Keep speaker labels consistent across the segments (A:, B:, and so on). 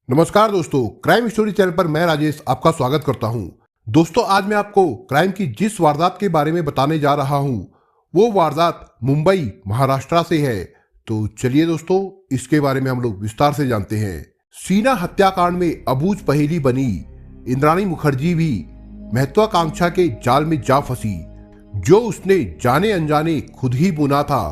A: नमस्कार दोस्तों, crime story channel पर मैं राजेश आपका स्वागत करता हूं। दोस्तों, आज मैं आपको क्राइम की जिस वारदात के बारे में बताने जा रहा हूं, वो वारदात मुंबई महाराष्ट्र से है। तो चलिए दोस्तों, इसके बारे में हम लोग विस्तार से जानते हैं। सीना हत्याकांड में अबूझ पहेली बनी इंद्राणी मुखर्जी भी महत्वाकांक्षा के जाल में जा फंसी, जो उसने जाने अनजाने खुद ही बुना था।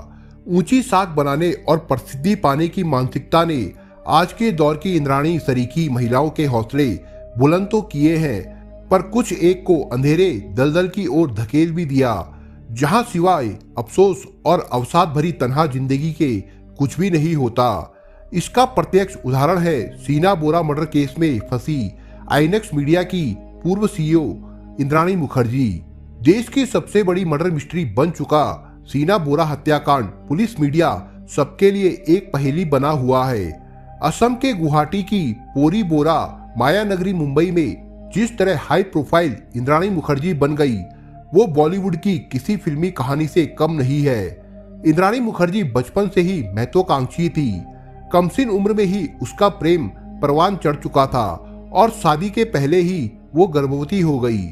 A: ऊंची साख बनाने और प्रसिद्धि पाने की मानसिकता ने आज के दौर की इंद्राणी सरीखी महिलाओं के हौसले बुलंद तो किए हैं, पर कुछ एक को अंधेरे दलदल की ओर धकेल भी दिया, जहां सिवाय अफसोस और अवसाद भरी तन्हा जिंदगी के कुछ भी नहीं होता। इसका प्रत्यक्ष उदाहरण है सीना बोरा मर्डर केस में फंसी आईएनएक्स मीडिया की पूर्व सीईओ इंद्राणी मुखर्जी। देश की सबसे बड़ी मर्डर मिस्ट्री बन चुका सीना बोरा हत्याकांड पुलिस मीडिया सबके लिए एक पहेली बना हुआ है। असम के गुवाहाटी की पोरी बोरा माया नगरी मुंबई में जिस तरह हाई प्रोफाइल इंद्राणी मुखर्जी बन गई, वो बॉलीवुड की किसी फिल्मी कहानी से कम नहीं है। इंद्राणी मुखर्जी बचपन से ही महत्वाकांक्षी थी। कमसिन उम्र में ही उसका प्रेम परवान चढ़ चुका था और शादी के पहले ही वो गर्भवती हो गई।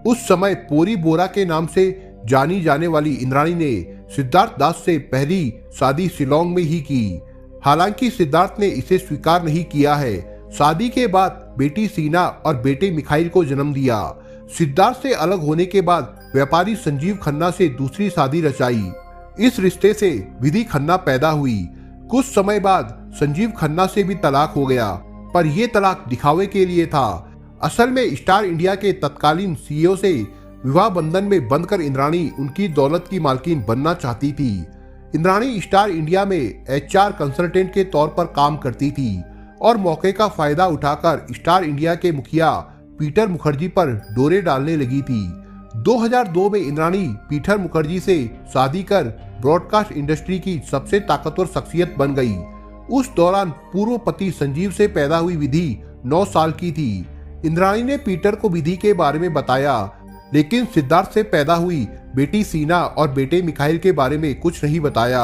A: उस समय पोरी बोरा के नाम से जानी जाने वाली इंद्राणी ने सिद्धार्थ दास से पहली शादी शिलोंग में ही की। हालांकि सिद्धार्थ ने इसे स्वीकार नहीं किया है। शादी के बाद बेटी सीना और बेटे मिखाइल को जन्म दिया। सिद्धार्थ से अलग होने के बाद व्यापारी संजीव खन्ना से दूसरी शादी रचाई। इस रिश्ते से विधि खन्ना पैदा हुई। कुछ समय बाद संजीव खन्ना से भी तलाक हो गया, पर यह तलाक दिखावे के लिए था। असल में स्टार इंडिया के तत्कालीन सीईओ से विवाह बंधन में बंधकर इंद्राणी उनकी दौलत की मालकिन बनना चाहती थी। इंद्राणी स्टार इंडिया में एचआर कंसल्टेंट के तौर पर काम करती थी और मौके का फायदा उठाकर स्टार इंडिया के मुखिया पीटर मुखर्जी पर डोरे डालने लगी थी। 2002 में इंद्राणी पीटर मुखर्जी से शादी कर ब्रॉडकास्ट इंडस्ट्री की सबसे ताकतवर शख्सियत बन गई। उस दौरान पूर्व पति संजीव से पैदा हुई विधि 9 साल की थी। इंद्राणी ने पीटर को विधि के बारे में बताया, लेकिन सिद्धार्थ से पैदा हुई बेटी सीना और बेटे मिखाइल के बारे में कुछ नहीं बताया।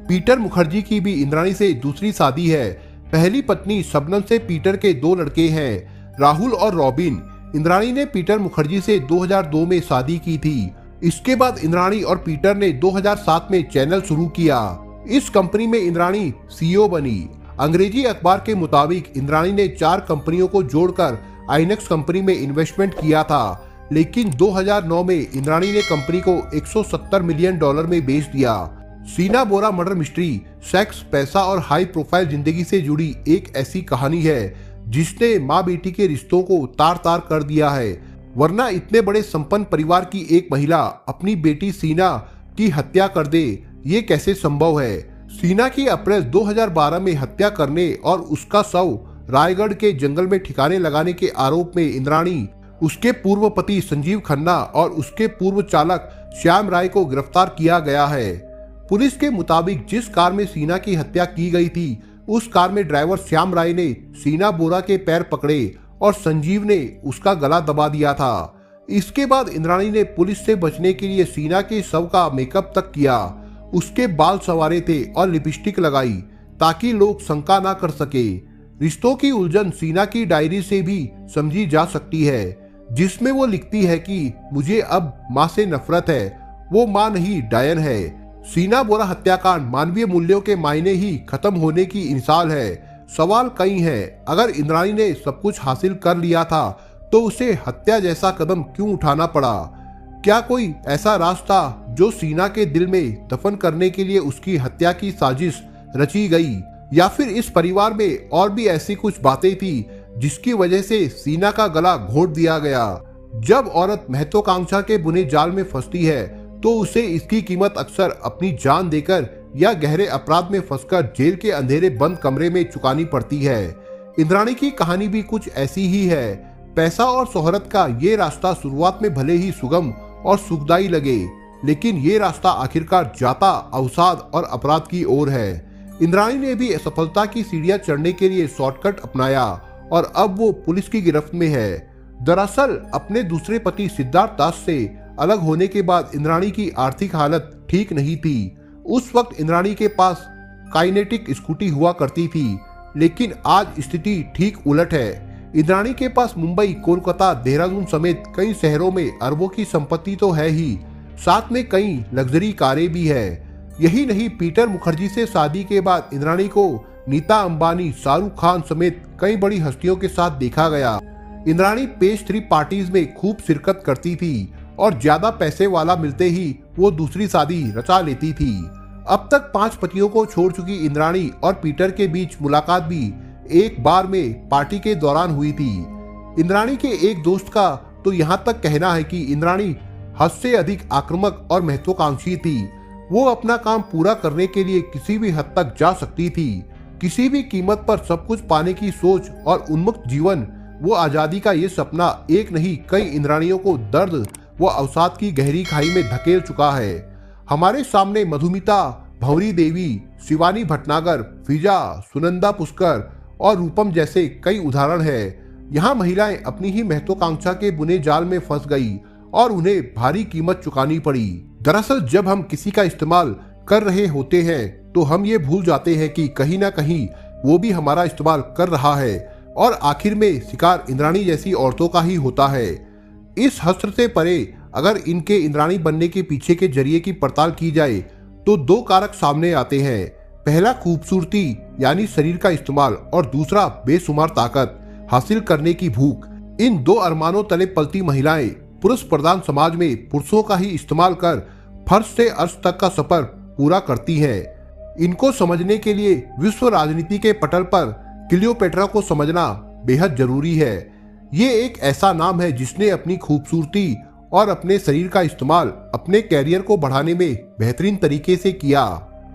A: पीटर मुखर्जी की भी इंद्राणी से दूसरी शादी है। पहली पत्नी शबनम से पीटर के 2 लड़के हैं, राहुल और रॉबिन। इंद्राणी ने पीटर मुखर्जी से 2002 में शादी की थी। इसके बाद इंद्राणी और पीटर ने 2007 में चैनल शुरू किया। इस कंपनी में इंद्राणी सीईओ बनी। अंग्रेजी अखबार के मुताबिक इंद्राणी ने 4 कंपनियों को जोड़कर आईएनएक्स कंपनी में इन्वेस्टमेंट किया था, लेकिन 2009 में इंद्राणी ने कंपनी को $170 मिलियन में बेच दिया। सीना बोरा मर्डर मिस्ट्री सेक्स, पैसा और हाई प्रोफाइल जिंदगी से जुड़ी एक ऐसी कहानी है जिसने माँ बेटी के रिश्तों को तार तार कर दिया है। वरना इतने बड़े संपन्न परिवार की एक महिला अपनी बेटी सीना की हत्या कर दे, ये कैसे संभव है। सीना की अप्रैल 2012 में हत्या करने और उसका शव रायगढ़ के जंगल में ठिकाने लगाने के आरोप में इंद्राणी, उसके पूर्व पति संजीव खन्ना और उसके पूर्व चालक श्याम राय को गिरफ्तार किया गया है। पुलिस के मुताबिक जिस कार में सीना की हत्या की गई थी, उस कार में ड्राइवर श्याम राय ने सीना बोरा के पैर पकड़े और संजीव ने उसका गला दबा दिया था। इसके बाद इंद्राणी ने पुलिस से बचने के लिए सीना के शव का मेकअप तक किया, उसके बाल संवारे थे और लिपस्टिक लगाई ताकि लोग शंका ना कर सके। रिश्तों की उलझन सीना की डायरी से भी समझी जा सकती है, जिसमें वो लिखती है कि मुझे अब माँ से नफरत है, वो माँ नहीं डायन है। सीना बोरा हत्याकांड मानवीय मूल्यों के मायने ही खत्म होने की मिसाल है। सवाल कई हैं, अगर इंद्राणी ने सब कुछ हासिल कर लिया था तो उसे हत्या जैसा कदम क्यों उठाना पड़ा। क्या कोई ऐसा रास्ता जो सीना के दिल में दफन करने के लिए उसकी हत्या की साजिश रची गई, या फिर इस परिवार में और भी ऐसी कुछ बातें थी जिसकी वजह से सीना का गला घोंट दिया गया। जब औरत महत्वाकांक्षा के बुने जाल में फंसती है तो उसे इसकी कीमत अक्सर अपनी जान देकर या गहरे अपराध में फंसकर जेल के अंधेरे बंद कमरे में चुकानी पड़ती है। इंद्राणी की कहानी भी कुछ ऐसी ही है। पैसा और शोहरत का ये रास्ता शुरुआत में भले ही सुगम और सुखदायी लगे, लेकिन ये रास्ता आखिरकार जाता अवसाद और अपराध की ओर है। इंद्राणी ने भी सफलता की सीढ़ियां चढ़ने के लिए शॉर्टकट अपनाया और अब वो पुलिस की गिरफ्त में है। दरअसल अपने दूसरे पति सिद्धार्थ दास से अलग होने के बाद इंद्राणी की आर्थिक हालत ठीक नहीं थी। उस वक्त इंद्राणी के पास काइनेटिक स्कूटी हुआ करती थी, लेकिन आज स्थिति ठीक उलट है। इंद्राणी के पास मुंबई, कोलकाता, देहरादून समेत कई शहरों में अरबों की संपत्ति तो है ही, साथ में कई लग्जरी कारें भी है। यही नहीं, पीटर मुखर्जी से शादी के बाद इंद्राणी को नीता अंबानी, शाहरुख खान समेत कई बड़ी हस्तियों के साथ देखा गया। इंद्राणी पेस्ट्री पार्टीज में खूब शिरकत करती थी और ज्यादा पैसे वाला मिलते ही वो दूसरी शादी रचा लेती थी। अब तक 5 पतियों को छोड़ चुकी इंद्राणी और पीटर के बीच मुलाकात भी एक बार में पार्टी के दौरान हुई थी। इंद्राणी के एक दोस्त का तो यहाँ तक कहना है कि इंद्राणी हद से अधिक आक्रामक और महत्वाकांक्षी थी। वो अपना काम पूरा करने के लिए किसी भी हद तक जा सकती थी। किसी भी कीमत पर सब कुछ पाने की सोच और उन्मुक्त जीवन, वो आजादी का ये सपना एक नहीं कई इंद्राणियों को दर्द व अवसाद की गहरी खाई में धकेल चुका है। हमारे सामने मधुमिता, भंवरी देवी, शिवानी भटनागर, फिजा, सुनंदा पुष्कर और रूपम जैसे कई उदाहरण हैं। यहाँ महिलाएं अपनी ही महत्वाकांक्षा के बुने जाल में फंस गई और उन्हें भारी कीमत चुकानी पड़ी। दरअसल जब हम किसी का इस्तेमाल कर रहे होते हैं तो हम ये भूल जाते हैं कि कहीं ना कहीं वो भी हमारा इस्तेमाल कर रहा है और आखिर में शिकार इंद्राणी जैसी औरतों का ही होता है। इस हस्र से परे अगर इनके इंद्राणी बनने के पीछे के जरिए की पड़ताल की जाए तो 2 कारक सामने आते हैं। पहला खूबसूरती यानी शरीर का इस्तेमाल और दूसरा बेशुमार ताकत हासिल करने की भूख। इन 2 अरमानों तले पलती महिलाएं पुरुष प्रधान समाज में पुरुषों का ही इस्तेमाल कर फर्श से अर्श तक का सफर पूरा करती हैं। इनको समझने के लिए विश्व राजनीति के पटल पर क्लियोपेट्रा को समझना बेहद जरूरी है। ये एक ऐसा नाम है जिसने अपनी खूबसूरती और अपने शरीर का इस्तेमाल अपने कैरियर को बढ़ाने में बेहतरीन तरीके से किया।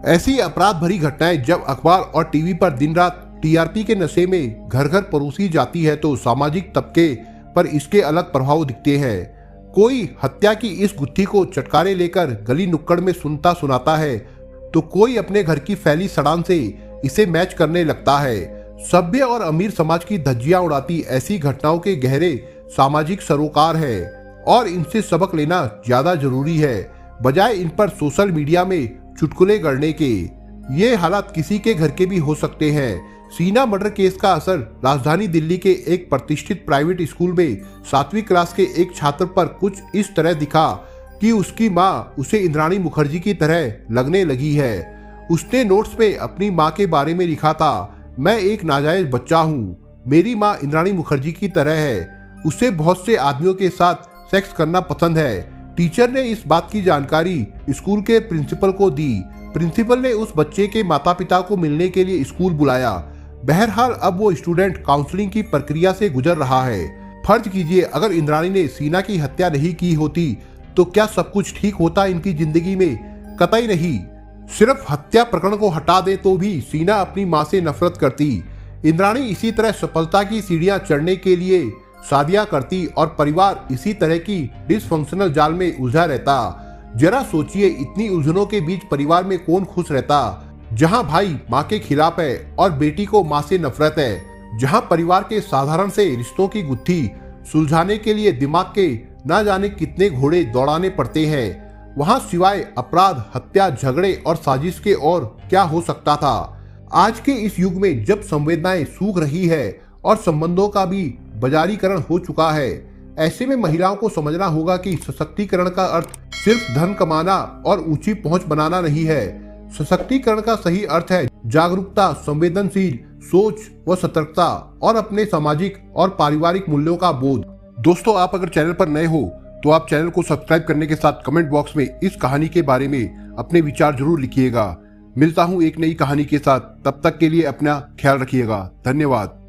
A: ऐसी अपराध भरी घटनाएं जब अखबार और टीवी पर दिन रात टीआरपी के नशे में घर घर परोसी जाती है तो सामाजिक तबके पर इसके अलग प्रभाव दिखते हैं। कोई हत्या की इस गुत्थी को चटकारे लेकर गली नुक्कड़ में सुनता सुनाता है तो कोई अपने घर की फैली सड़ान से इसे मैच करने लगता है। सभ्य और अमीर समाज की धज्जियां उड़ाती ऐसी घटनाओं के गहरे सामाजिक सरोकार है और इनसे सबक लेना ज्यादा जरूरी है, बजाय इन पर सोशल मीडिया में चुटकुले गढ़ने के। ये हालात किसी के घर के भी हो सकते हैं। सीना मर्डर केस का असर राजधानी दिल्ली के एक प्रतिष्ठित प्राइवेट स्कूल में 7वीं क्लास के एक छात्र पर कुछ इस तरह दिखा कि उसकी माँ उसे इंद्राणी मुखर्जी की तरह लगने लगी है। उसने नोट्स में अपनी माँ के बारे में लिखा था, मैं एक नाजायज बच्चा हूँ, मेरी माँ इंद्राणी मुखर्जी की तरह है, उसे बहुत से आदमियों के साथ सेक्स करना पसंद है। टीचर ने इस बात की जानकारी स्कूल के प्रिंसिपल को दी। प्रिंसिपल ने उस बच्चे के माता पिता को मिलने के लिए स्कूल बुलाया। बहरहाल अब वो स्टूडेंट काउंसलिंग की प्रक्रिया से गुजर रहा है। फर्ज कीजिए अगर इंद्राणी ने सीना की हत्या नहीं की होती तो क्या सब कुछ ठीक होता इनकी जिंदगी में? कतई नहीं। सिर्फ हत्या प्रकरण को हटा दे तो भी सीना अपनी माँ से नफरत करती। इंद्राणी इसी तरह सफलता की सीढ़ियां चढ़ने के लिए शादियां करती और परिवार इसी तरह की डिसफंक्शनल जाल में उलझा रहता। जरा सोचिए, इतनी उलझनों के बीच परिवार में कौन खुश रहता? जहां भाई माँ के खिलाफ है और बेटी को माँ से नफरत है, जहां परिवार के साधारण से रिश्तों की गुत्थी सुलझाने के लिए दिमाग के न जाने कितने घोड़े दौड़ाने पड़ते हैं, वहां सिवाय अपराध, हत्या, झगड़े और साजिश के और क्या हो सकता था? आज के इस युग में जब संवेदनाएं सूख रही है और संबंधों का भी बाजारीकरण हो चुका है, ऐसे में महिलाओं को समझना होगा कि सशक्तिकरण का अर्थ सिर्फ धन कमाना और ऊंची पहुंच बनाना नहीं है। सशक्तिकरण का सही अर्थ है जागरूकता, संवेदनशील सोच व सतर्कता और अपने सामाजिक और पारिवारिक मूल्यों का बोध। दोस्तों, आप अगर चैनल पर नए हो तो आप चैनल को सब्सक्राइब करने के साथ कमेंट बॉक्स में इस कहानी के बारे में अपने विचार जरूर लिखिएगा। मिलता हूं एक नई कहानी के साथ, तब तक के लिए अपना ख्याल रखिएगा। धन्यवाद।